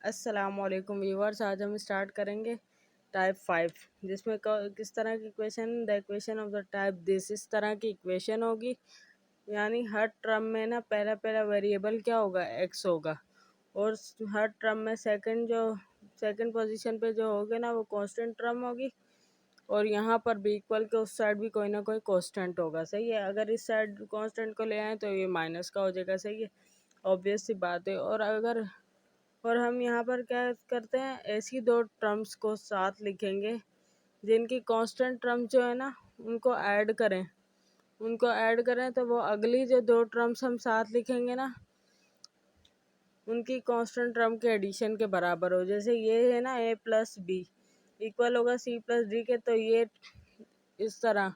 अस्सलामुअलैकुम व्यूवर्स। आज हम स्टार्ट करेंगे टाइप 5, जिसमें किस तरह की equation, the equation of the type this, इस तरह की इक्वेशन होगी। यानी हर टर्म में ना पहला पहला वेरिएबल क्या होगा, एक्स होगा, और हर टर्म में सेकंड पोजीशन पे जो होगे ना वो कांस्टेंट टर्म होगी, और यहाँ पर भी इक्वल के उस साइड भी कोई ना कोई कांस्टेंट होगा। सही है, अगर इस साइड कांस्टेंट को ले आए तो ये माइनस का हो जाएगा। सही है, ऑब्वियस सी बात है। और हम यहाँ पर क्या करते हैं, ऐसी दो टर्म्स को साथ लिखेंगे जिनकी कांस्टेंट टर्म जो है ना उनको ऐड करें तो वो अगली जो दो टर्म्स हम साथ लिखेंगे ना उनकी कांस्टेंट टर्म के एडिशन के बराबर हो। जैसे ये है ना a प्लस बी इक्वल होगा c प्लस डी के, तो ये इस तरह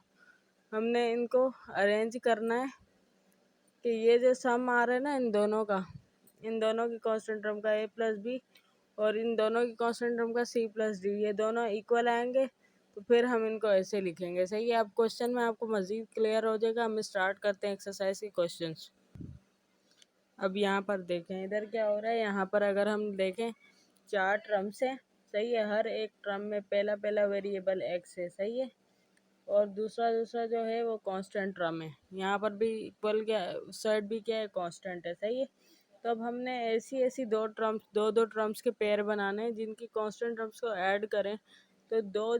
हमने इनको अरेंज करना है कि ये जो सम आ रहा है ना इन दोनों की कांस्टेंट टर्म का a प्लस बी और इन दोनों की कांस्टेंट टर्म का c प्लस डी, ये दोनों इक्वल आएंगे तो फिर हम इनको ऐसे लिखेंगे। सही है, अब क्वेश्चन में आपको मज़ीद क्लियर हो जाएगा। हम स्टार्ट करते हैं एक्सरसाइज के क्वेश्चंस। अब यहाँ पर देखें इधर क्या हो रहा है। यहाँ पर अगर हम देखें चार टर्म्स हैं। सही है, हर एक टर्म में पहला पहला वेरिएबल एक्स है। सही है, और दूसरा दूसरा जो है वो कांस्टेंट टर्म है। यहाँ पर भी इक्वल क्या, उस साइड भी क्या है, कांस्टेंट है। सही है, तो अब हमने ऐसी ऐसी दो टर्म्स के पेयर बनाने हैं जिनकी कांस्टेंट टर्म्स को ऐड करें तो दो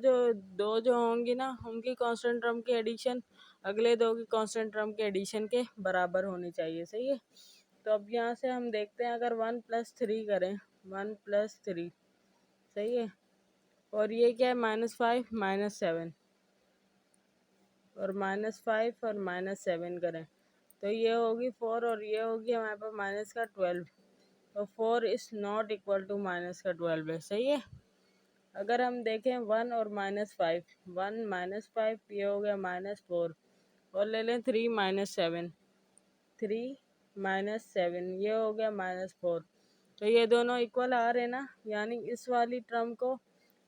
जो होंगी ना उनकी कांस्टेंट टर्म की एडिशन अगले दो की कांस्टेंट टर्म के एडिशन के बराबर होनी चाहिए। सही है, तो अब यहाँ से हम देखते हैं, अगर 1+3 करें, 1+3। सही है, और ये क्या है, -5 -7, और -5 और -7 करें तो ये होगी 4 और ये होगी हमारे पास माइनस का 12। तो 4 is not equal to minus का 12 है। सही है, अगर हम देखें 1 और -5, 1 -5 ये हो गया -4, और ले लें 3 -7, 3 -7 ये हो गया -4। तो ये दोनों इक्वल आ रहे ना, यानी इस वाली टर्म को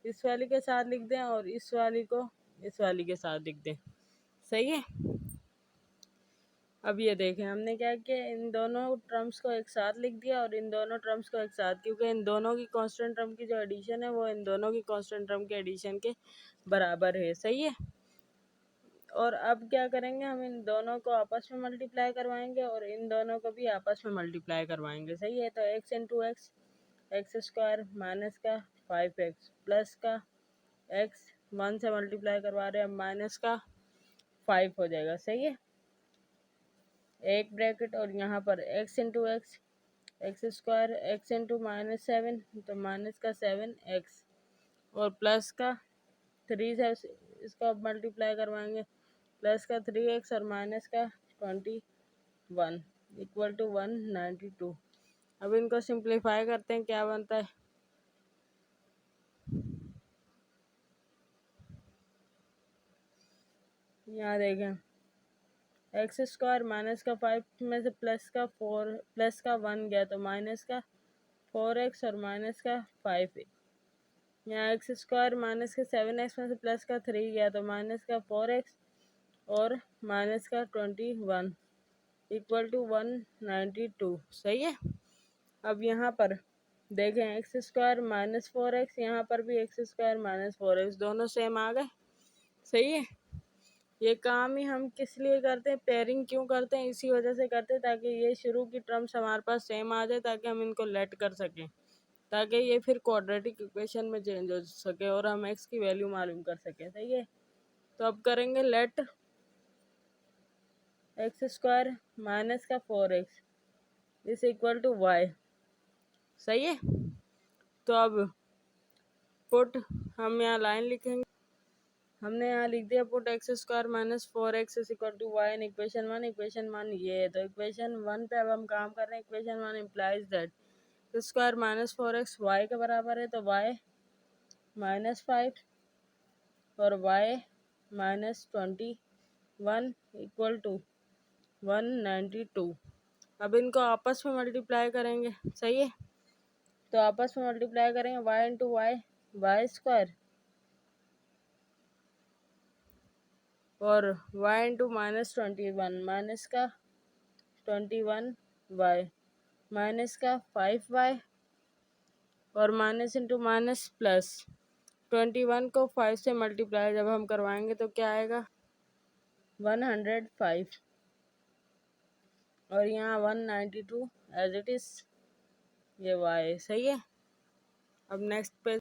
इस वाली के साथ लिख दें और इस वाली को इस वाली के साथ लिख दें। सही है, अब ये देखें हमने क्या किया, इन दोनों टर्म्स को एक साथ लिख दिया और इन दोनों टर्म्स को एक साथ, क्योंकि इन दोनों की कांस्टेंट टर्म की जो एडिशन है वो इन दोनों की कांस्टेंट टर्म के एडिशन के बराबर है। सही है, और अब क्या करेंगे, हम इन दोनों को आपस में मल्टीप्लाई करवाएंगे और इन दोनों को भी आपस में मल्टीप्लाई करवाएंगे। सही है, तो x into x, x square minus का 5x प्लस का x 1 से मल्टीप्लाई करवा रहे हैं, माइनस का 5 हो जाएगा। सही है, एक ब्रैकेट, और यहाँ पर x into x, x square x into -7 तो माइनस का 7x, और प्लस का 3 से इसको मल्टीप्लाई करवाएंगे, प्लस का 3x और माइनस का 21 इक्वल टू 192। अब इनको सिंप्लीफाई करते हैं, क्या बनता है, यहाँ देखें एक्स स्क्वायर माइनस का 5 में से प्लस का 1 गया तो माइनस का 4x और माइनस का 5। यहाँ एक्स स्क्वायर माइनस के 7x में से प्लस का 3 गया तो माइनस का 4x और माइनस का 21 इक्वल टू 192। सही है, अब यहाँ पर देखें एक्स स्क्वायर -4x, यहाँ पर भी एक्स स्क्वायर -4x, दोनों सेम आ गए। सही है, ये काम ही हम किस लिए करते हैं, पेयरिंग क्यों करते हैं, इसी वजह से करते हैं ताकि ये शुरू की टर्म्स हमारे पास सेम आ जाए, ताकि हम इनको लेट कर सकें, ताकि ये फिर क्वाड्रेटिक इक्वेशन में चेंज हो सके और हम एक्स की वैल्यू मालूम कर सकें। सही है, तो अब करेंगे लेट एक्स स्क्वायर माइनस का 4x is equal to Y. सही है, तो अब पुट, हम यहाँ लाइन लिखेंगे, हमने यहाँ लिख दिया put x square -4x is equal to y in equation 1। Equation 1 ये है, तो इक्वेशन 1 पे अब हम काम कर रहे हैं। Equation 1 implies that square -4x y के बराबर है, तो वाई -5 और वाई -21 इक्वल टू 192। अब इनको आपस में मल्टीप्लाई करेंगे। सही है, तो आपस में मल्टीप्लाई करेंगे, y into y, y square, और वाई इंटू -21 माइनस का 21 वाई, माइनस का 5y और माइनस इंटू माइनस प्लस। 21 को 5 से मल्टीप्लाई जब हम करवाएंगे तो क्या आएगा 105, और यहाँ 192 एज इट इज, ये y सही है। अब नेक्स्ट पे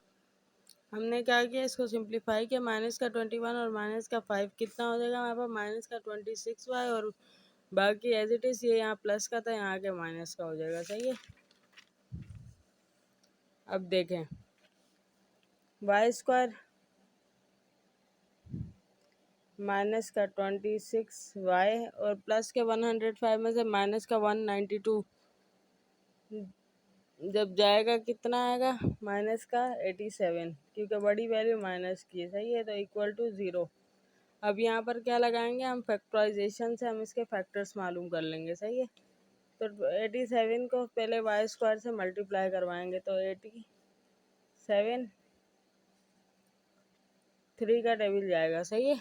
हमने क्या किया, इसको सिंप्लीफाई किया, माइनस का 21 और माइनस का 5 कितना हो जाएगा हमारे पास माइनस का 26y, और बाकी एज इट इज ये यहाँ प्लस का था, यहाँ के माइनस का हो जाएगा सही है। अब देखें वाई स्क्वायर माइनस का 26y और प्लस के 105 में से माइनस का 192 जब जाएगा कितना आएगा माइनस का 87, क्योंकि बड़ी वैल्यू माइनस की है सही है, तो इक्वल टू 0। अब यहाँ पर क्या लगाएंगे हम, फैक्टराइजेशन से हम इसके फैक्टर्स मालूम कर लेंगे सही है। तो 87 को पहले वाई स्क्वायर से मल्टीप्लाई करवाएंगे तो 87 3 का टेबल जाएगा सही है।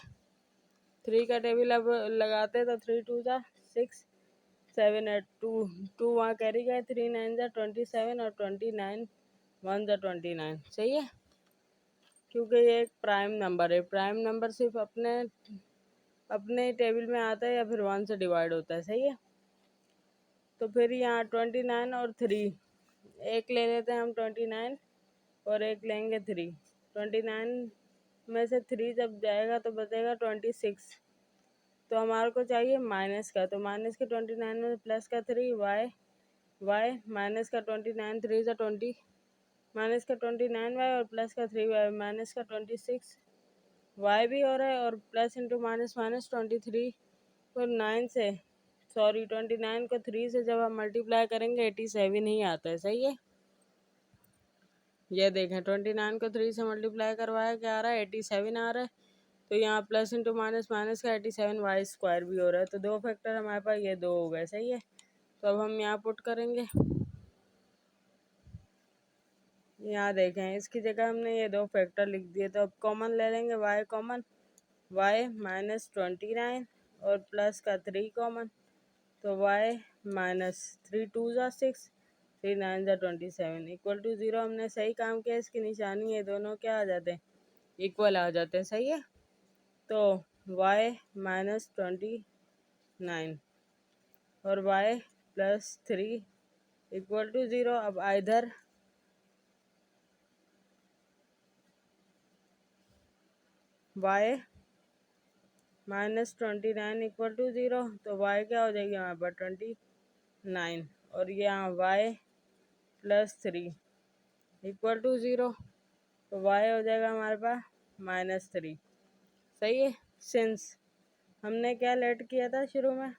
3 का टेबल अब लगाते तो 3 2 जा 6 7 8 2 2 वहाँ कैरी गए, 3 9 जा 27 और 29 1 जा 29 सही है। क्योंकि ये एक प्राइम नंबर है, प्राइम नंबर सिर्फ अपने टेबल में आता है या फिर 1 से डिवाइड होता है सही है। तो फिर यहाँ 29 और 3 एक ले लेते हैं हम 29 और एक लेंगे 3। 29 में से 3 जब जाएगा तो बचेगा 26, तो हमारे को चाहिए माइनस का, तो माइनस के 29 में प्लस का 3 वाई माइनस का 29 3 से 20 माइनस का 29y और प्लस का 3y माइनस का 26 वाई भी हो रहा है, और प्लस इंटू माइनस माइनस 23 को 9 से सॉरी 29 को 3 से जब हम मल्टीप्लाई करेंगे 87 ही आता है सही है। ये देखें 29 को 3 से मल्टीप्लाई करवाया क्या आ रहा है 87 आ रहा है, तो यहाँ प्लस इंटू माइनस माइनस का 87 वाई स्क्वायर भी हो रहा है, तो दो फैक्टर हमारे पास ये दो हो गए सही है। तो अब हम यहाँ पुट करेंगे, यहाँ देखें इसकी जगह हमने ये दो फैक्टर लिख दिए, तो अब कॉमन ले लेंगे y कॉमन, y माइनस 29 और प्लस का 3 कॉमन, तो y माइनस 3 2 जा 6 3 9 जा 27 इक्वल टू 0। हमने सही काम किया, इसकी निशानी ये दोनों क्या आ जाते हैं इक्वल आ जाते हैं सही है। तो y माइनस 29 और y प्लस 3 इक्वल टू 0। अब इधर y माइनस 29 इक्वल टू 0, तो y क्या हो जाएगी हमारे पास 29 और यहाँ y प्लस 3 इक्वल टू 0, तो y हो जाएगा हमारे पास माइनस 3 सही है। सिंस हमने क्या लेट किया था शुरू में,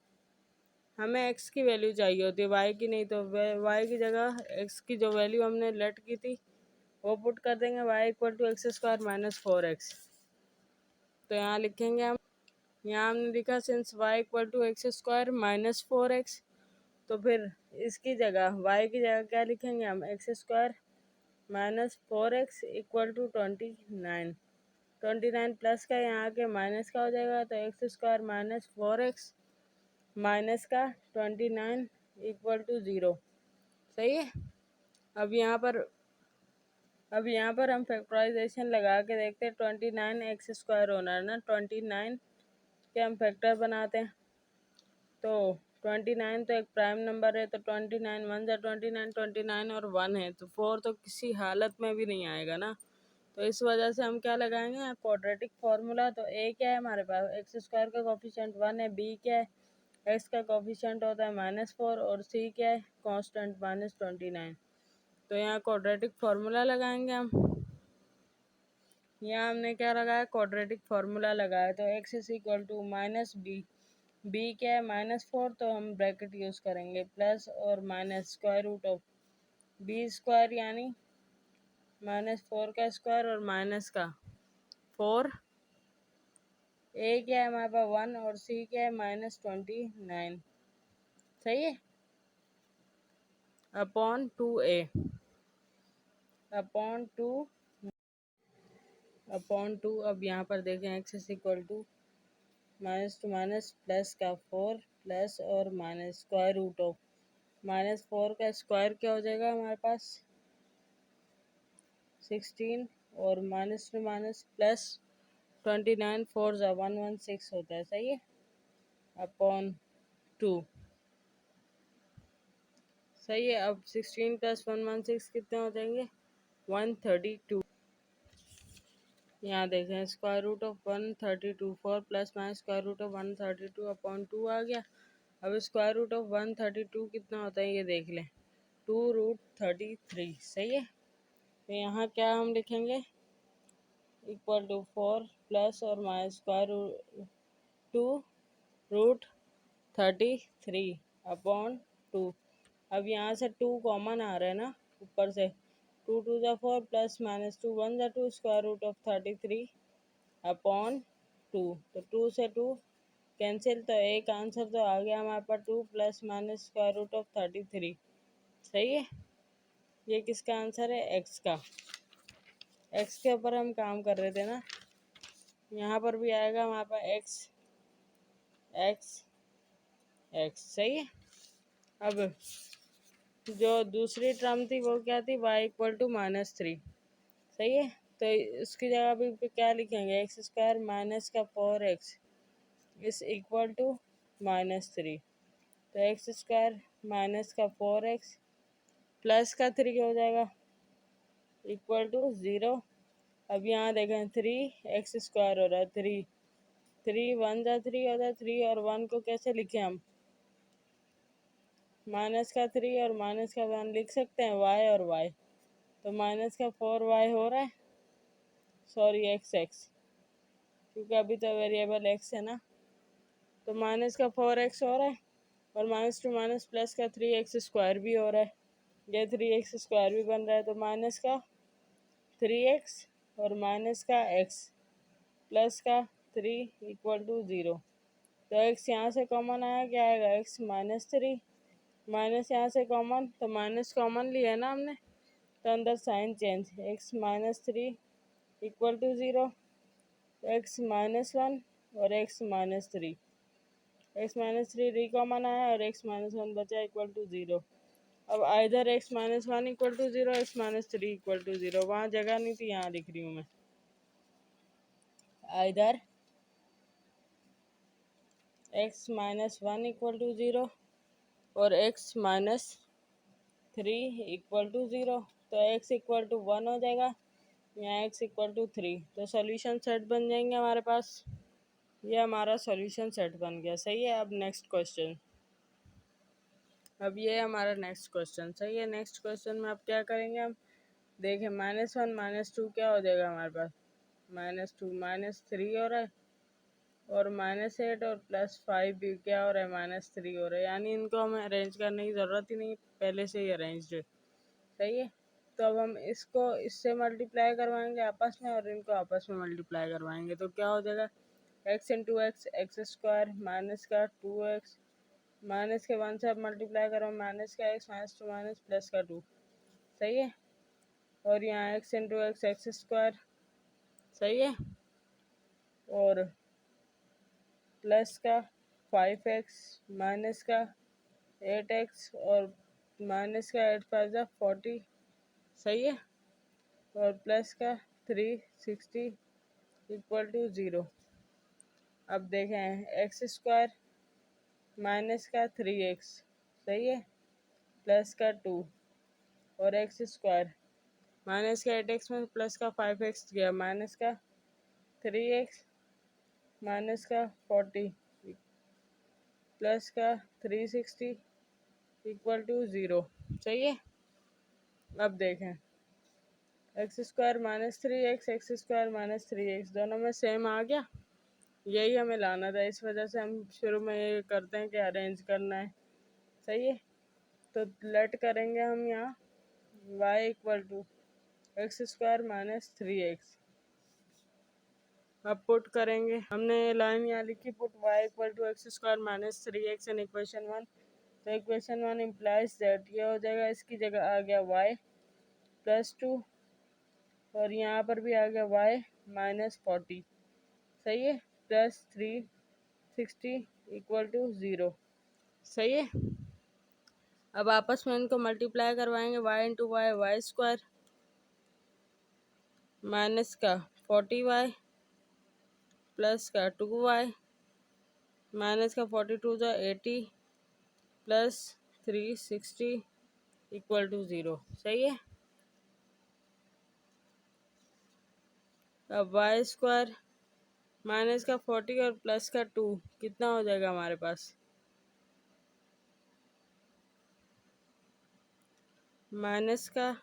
हमें x की वैल्यू चाहिए होती है y की नहीं, तो y की जगह x की जो वैल्यू हमने लेट की थी वो पुट कर देंगे, y equal to x square minus 4x। तो यहाँ लिखेंगे हम, यहाँ हमने लिखा since y equal to x square minus 4x, तो फिर इसकी जगह y की जगह क्या लिखेंगे हम x square minus 4x equal to 29। 29 plus का यहाँ के माइनस का हो जाएगा, तो x square minus 4x minus का 29 इक्वल टू 0 सही है। अब यहाँ पर हम फैक्टराइजेशन लगा के देखते हैं, 29 एक्स स्क्वायर होना है ना, 29 के हम फैक्टर बनाते हैं, तो 29 तो एक प्राइम नंबर है, तो 29 1 जा 29 29 और 1 है, तो 4 तो किसी हालत में भी नहीं आएगा ना, तो इस वजह से हम क्या लगाएंगे क्वाड्रेटिक फार्मूला। तो ए क्या है हमारे पास एक्स स्क्वायर का कोफिशिएंट 1 है, बी क्या है एक्स का कोफिशिएंट होता है -4 और सी क्या है कांस्टेंट -29। तो यहाँ क्वाड्रेटिक फार्मूला लगाएंगे हम, यहाँ हमने क्या लगाया क्वाड्रेटिक फार्मूला लगाया, तो x is equal to minus B क्या है -4, तो हम ब्रैकेट यूज़ करेंगे प्लस और minus square root of B square यानी -4 का स्क्वायर और माइनस का 4, ए क्या है हमारे पास 1 और सी क्या है -29 सही है, अपॉन 2a अपॉन 2 अब यहाँ पर देखें x is equal to minus two minus plus का 4 प्लस और माइनस स्क्वायर रूट ऑफ -4 का स्क्वायर क्या हो जाएगा हमारे पास 16 और माइनस टू माइनस प्लस 29, 4 ज़ा 116 होता है, सही है, अपॉन 2, सही है। अब 16 प्लस 116 कितने हो जाएंगे, 132। यहाँ देखें square root of 132, 4 plus minus square root of 132 upon 2 आ गया। अब स्क्वायर रूट ऑफ 132 कितना होता है ये देख लें, 2√33, सही है। तो यहाँ क्या हम लिखेंगे, इक्वल टू 4 प्लस और माइनस स्क्वायर रूट 2√33 अपॉन 2। अब यहाँ से 2 कॉमन आ रहा है ना ऊपर से, 2 2 ज़ा 4 प्लस माइनस 2 1 ज़ा 2 स्क्वायर रूट ऑफ 33 अपॉन 2। तो 2 से 2 कैंसिल, तो एक आंसर तो आ गया हमारे पास 2 plus minus square root of 33, सही है। ये किसका आंसर है, एक्स का। एक्स के ऊपर हम काम कर रहे थे ना, यहाँ पर भी आएगा हमारे पास एक्स एक्स एक्स, सही है। अब जो दूसरी टर्म थी वो क्या थी, y इक्वल टू -3, सही है। तो इसकी जगह भी पे क्या लिखेंगे, एक्स स्क्वायर माइनस का 4x इस इक्वल टू -3। तो एक्स स्क्वायर माइनस का 4x प्लस का 3 हो जाएगा इक्वल टू 0। अब यहाँ देखें 3x स्क्वायर हो रहा है, 3 1 ज़ा 3 होता है, 3 और 1 को कैसे लिखें हम, माइनस का 3 और माइनस का 1 लिख सकते हैं, y और y। तो माइनस का 4y हो रहा है, सॉरी x क्योंकि अभी तो वेरिएबल x है ना। तो माइनस का 4x हो रहा है और माइनस टू माइनस प्लस का 3x स्क्वायर भी हो रहा है, ये 3x स्क्वायर भी बन रहा है। तो माइनस का 3x और माइनस का x प्लस का 3 इक्वल टू 0। तो x यहाँ से कॉमन आया, क्या आएगा, x -3, माइनस यहाँ से कॉमन, तो माइनस कॉमन लिया है ना हमने, तो अंदर sign change, x -3 equal to 0, x -1 और x -3, x-3 री कॉमन आया और x-1 बचा इक्वल टू 0। अब either x-1 equal to 0, x-3 equal to 0, वहाँ जगह नहीं थी, यहाँ लिख रही हूँ मैं, आइधर x-1 इक्वल टू 0 और x-3 इक्वल टू 0। तो x इक्वल टू 1 हो जाएगा, यहाँ x इक्वल टू 3। तो सॉल्यूशन सेट बन जाएंगे हमारे पास, ये हमारा सॉल्यूशन सेट बन गया, सही है। अब नेक्स्ट क्वेश्चन, अब ये हमारा नेक्स्ट क्वेश्चन, सही है। नेक्स्ट क्वेश्चन में अब क्या करेंगे हम, देखें -1 -2 क्या हो जाएगा हमारे पास, -2 -3 हो रहा है और -8 और +5 भी क्या हो रहा है, -3 हो रहा है, यानी इनको हमें अरेंज करने की ज़रूरत ही नहीं, पहले से ही अरेंज्ड है, सही है। तो अब हम इसको इससे मल्टीप्लाई करवाएंगे आपस में और इनको आपस में मल्टीप्लाई करवाएंगे, तो क्या हो जाएगा, x into x x square minus का 2x माइनस के 1 से अब मल्टीप्लाई करो, माइनस का x minus two minus plus का 2, सही है। और यहाँ x into x x square, सही है, और प्लस का 5x माइनस का 8x और माइनस का 8 5 40, सही है, और प्लस का 360 इक्वल टू 0। अब देखें एक्स स्क्वायर माइनस का 3x, सही है, प्लस का 2 और एक्स स्क्वायर माइनस का 8x में प्लस का 5x गया, माइनस का 3x माइनस का 40 प्लस का 360 इक्वल टू 0, सही है। अब देखें x square -3x x square -3x दोनों में सेम आ गया, यही हमें लाना था, इस वजह से हम शुरू में ये करते हैं कि अरेंज करना है, सही है। तो लेट करेंगे हम यहाँ y equal to x square -3x, अब पुट करेंगे, हमने लाइन यहाँ लिखी, put y equal to x square -3x in equation 1। तो इक्वेशन 1 इम्प्लाइज दैट, ये हो जाएगा, इसकी जगह आ गया y +2 और यहाँ पर भी आ गया y -40, सही है, प्लस 360 इक्वल टू 0, सही है। अब आपस में इनको मल्टीप्लाई करवाएंगे, y into y y square minus का 40y प्लस का 2y माइनस का 42 जो 80 प्लस 360 इक्वल टू 0। सही है। अब वाई स्क्वायर माइनस का 40 और प्लस का 2 कितना हो जाएगा हमारे पास, माइनस का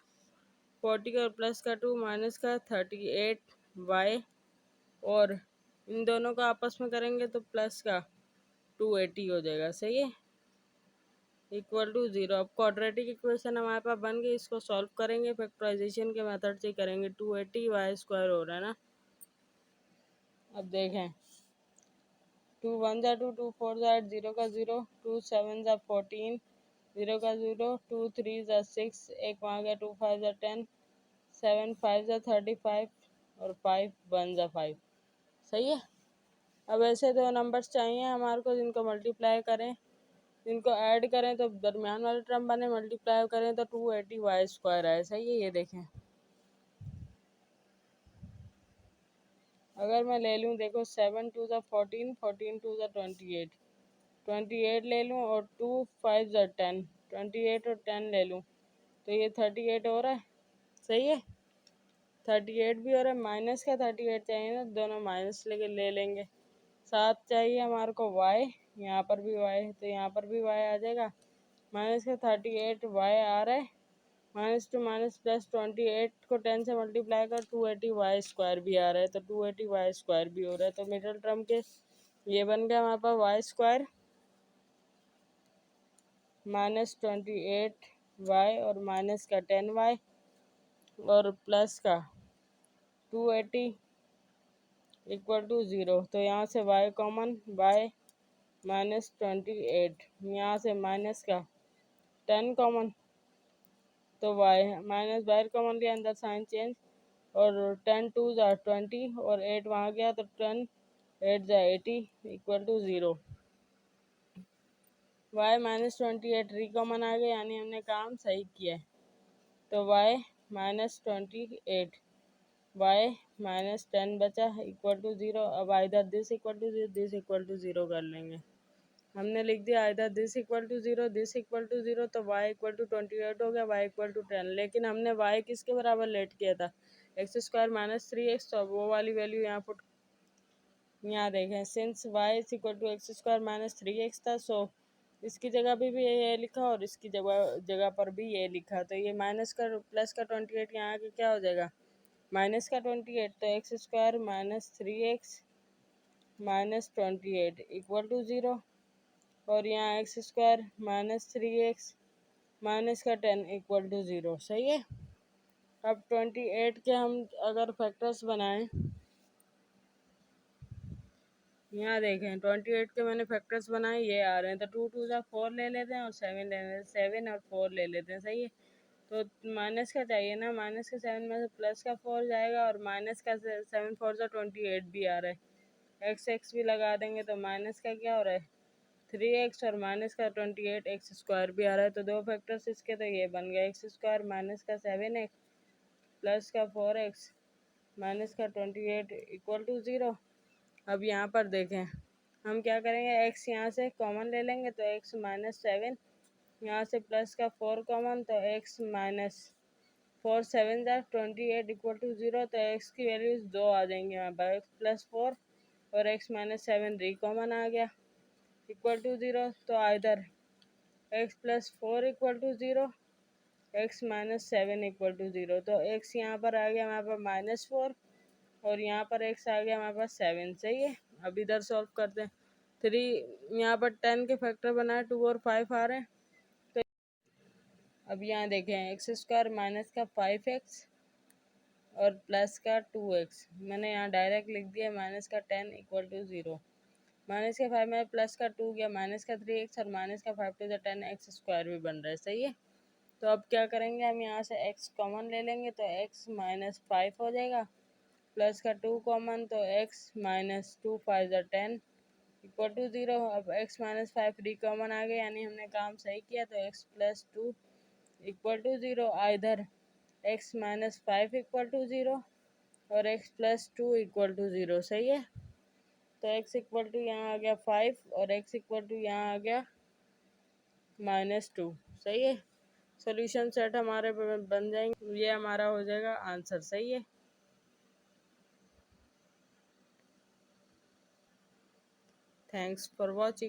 40 और प्लस का 2 माइनस का 38y और इन दोनों को आपस में करेंगे तो प्लस का 280 हो जाएगा। सही है, इक्वल टू 0। अब क्वाड्रेटिक इक्वेशन हमारे पास बन गई, इसको सॉल्व करेंगे फैक्टराइजेशन के मेथड से करेंगे। 280 वाई स्क्वायर हो रहा है ना। अब देखें, 2 1 जा 2, 2 4 जा 8, 0 का 0, 2 7 जा 14, 0 का 0, 2 3 जा 6, एक वहाँ गया, 2 5 जा 10, 7 5 जा 35 और 5 1 जा 5। सही है। अब ऐसे दो नंबर्स चाहिए हमारे को जिनको मल्टीप्लाई करें, जिनको ऐड करें तो दरमियान वाले टर्म बने, मल्टीप्लाई करें तो 280 वाई स्क्वायर आए। सही है, ये देखें। अगर मैं ले लूँ, देखो 7 2 जा 14, 14 2 जा 28, 28 ले लूँ और 2 5 जा 10, 28 और 10 ले लूँ तो ये 38 हो रहा है। सही है, 38 भी हो रहा है। माइनस का 38 चाहिए ना, दोनों माइनस लेके ले लेंगे। साथ चाहिए हमारे को y, यहाँ पर भी y है तो यहाँ पर भी y आ जाएगा। माइनस का 38 y आ रहा है, माइनस टू माइनस प्लस 28 को 10 से मल्टीप्लाई कर 280 वाई स्क्वायर भी आ रहा है तो 280 वाई स्क्वायर भी हो रहा है। तो मिडल टर्म के ये बन गया हमारे पास वाई स्क्वायर माइनस 28y और माइनस का 10y और प्लस का 280 इक्वल टू 0। तो यहाँ से y कॉमन, y माइनस 28, यहाँ से माइनस का 10 कॉमन तो y माइनस बाहर कॉमन लिया, अंदर साइन चेंज और 10 2 जा 20 और 8 वहाँ गया तो 10 8 जा 80 इक्वल टू 0। y माइनस 28 रिकॉमन आ गया, यानी हमने काम सही किया है। तो y माइनस 28 y माइनस 10 बचा इक्वल टू 0। अब इधर this equal to 0 this equal to 0 कर लेंगे। हमने लिख दिया इधर this equal to 0 this equal to 0 तो y इक्वल टू 28 हो गया, y इक्वल टू 10। लेकिन हमने y किसके बराबर लेट किया था, एक्स स्क्वायर माइनस 3x, तो वो वाली वैल्यू यहाँ पुट, यहाँ देखें since y is equal to x square minus 3x था, सो इसकी जगह भी ये लिखा और इसकी जगह पर भी ये लिखा। तो ये माइनस का प्लस का 28 यहाँ आके क्या हो जाएगा, माइनस का 28, तो x square minus 3x minus 28 equal to 0 और यहाँ x square minus 3x minus का 10 इक्वल टू 0। सही है। अब 28 के हम अगर फैक्टर्स बनाएं, यहाँ देखें 28 के मैंने फैक्टर्स बनाए, ये आ रहे हैं। तो 2 2 जा 4 ले लेते हैं और 7 ले लेते हैं, 7 और 4 ले लेते हैं। सही है। तो माइनस का चाहिए ना, माइनस का 7 में से प्लस का 4 जाएगा और माइनस का 7 4 जा 28 भी आ रहा है। एक्स एक्स भी लगा देंगे तो माइनस का क्या हो रहा है 3x और माइनस का 28 एक्स स्क्वायर भी आ रहा है। तो दो फैक्टर्स इसके, तो ये बन गया एक्स स्क्वायर माइनस का 7x प्लस का 4x माइनस का 28 इक्वल टू 0। अब यहाँ पर देखें, हम क्या करेंगे, x यहाँ से कॉमन ले लेंगे तो x माइनस 7, यहाँ से प्लस का 4 कॉमन तो x माइनस 4 7 जा 28 इक्वल टू 0। तो x की वैल्यूज 2 आ जाएंगे यहाँ पर, x प्लस 4 और x माइनस 7 री कॉमन आ गया इक्वल टू 0। तो इधर x plus 4 equal to 0, x minus 7 equal to 0। तो x यहाँ पर आ गया हमारे पास -4 और यहाँ पर x आ गया हमारे पास 7। सही है। अब इधर सॉल्व करते हैं। 3 यहाँ पर 10 के फैक्टर बनाए, 2 और 5 आ रहे हैं। तो अब यहाँ देखें एक्स स्क्वायर माइनस का 5x और प्लस का 2x, मैंने यहाँ डायरेक्ट लिख दिया माइनस का 10 इक्वल टू 0। माइनस का 5 में प्लस का 2 गया, माइनस का 3x और माइनस का 5 टू द 10 एक्स स्क्वायर भी बन रहा है। सही है। तो अब क्या करेंगे, हम यहाँ से x कॉमन ले लेंगे तो x माइनस 5 हो जाएगा, प्लस का 2 कॉमन तो x माइनस 2 5 ज़ा 10 इक्वल टू 0। अब x माइनस 5 री कॉमन आ गया, यानी हमने काम सही किया। तो x प्लस 2 इक्वल टू 0, इधर x माइनस 5 इक्वल टू 0 और x प्लस 2 इक्वल टू 0। सही है। तो x इक्वल टू यहाँ आ गया 5 और x इक्वल टू यहाँ आ गया -2। सही है। सॉल्यूशन सेट हमारे बन जाएंगे, ये हमारा हो जाएगा आंसर। सही है। Thanks for watching.